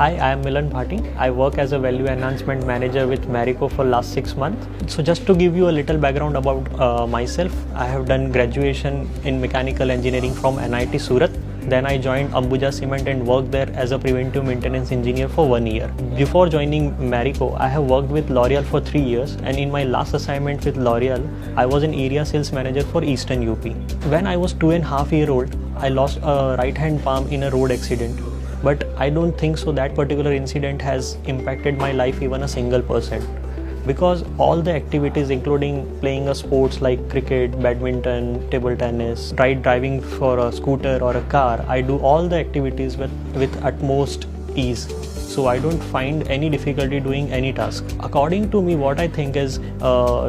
Hi, I am Milan Bhati. I work as a Value Enhancement Manager with Marico for last 6 months. So just to give you a little background about myself, I have done graduation in Mechanical Engineering from NIT Surat. Then I joined Ambuja Cement and worked there as a preventive maintenance engineer for 1 year. Before joining Marico, I have worked with L'Oreal for 3 years, and in my last assignment with L'Oreal, I was an area sales manager for Eastern UP. When I was 2.5 years old, I lost a right hand palm in a road accident. But I don't think so that particular incident has impacted my life even a single %. Because all the activities including playing a sports like cricket, badminton, table tennis, driving for a scooter or a car, I do all the activities with utmost ease. So I don't find any difficulty doing any task. According to me, what I think is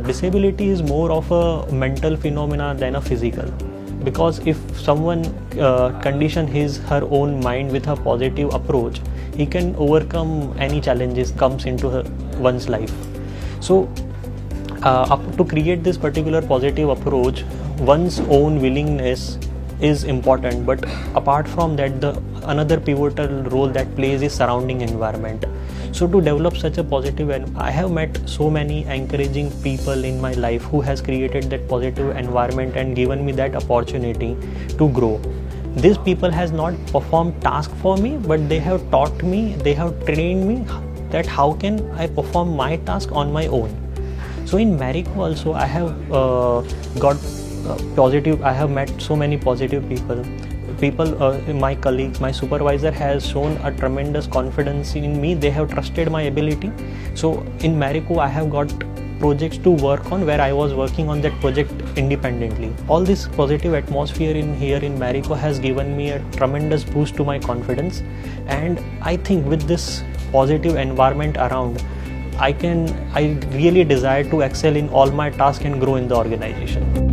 disability is more of a mental phenomena than a physical. Because if someone condition her own mind with a positive approach, he can overcome any challenges comes into one's life. So to create this particular positive approach, one's own willingness is important, but apart from that, another pivotal role that plays is surrounding environment. So to develop such a positive, and I have met so many encouraging people in my life who has created that positive environment and given me that opportunity to grow. These people has not performed task for me, but they have taught me, they have trained me that how can I perform my task on my own. So in Marico also I have got positive, I have met so many positive people, my colleagues, my supervisor has shown a tremendous confidence in me. They have trusted my ability. So in Marico I have got projects to work on where I was working on that project independently. All this positive atmosphere here in Marico has given me a tremendous boost to my confidence, and I think with this positive environment around, I really desire to excel in all my tasks and grow in the organization.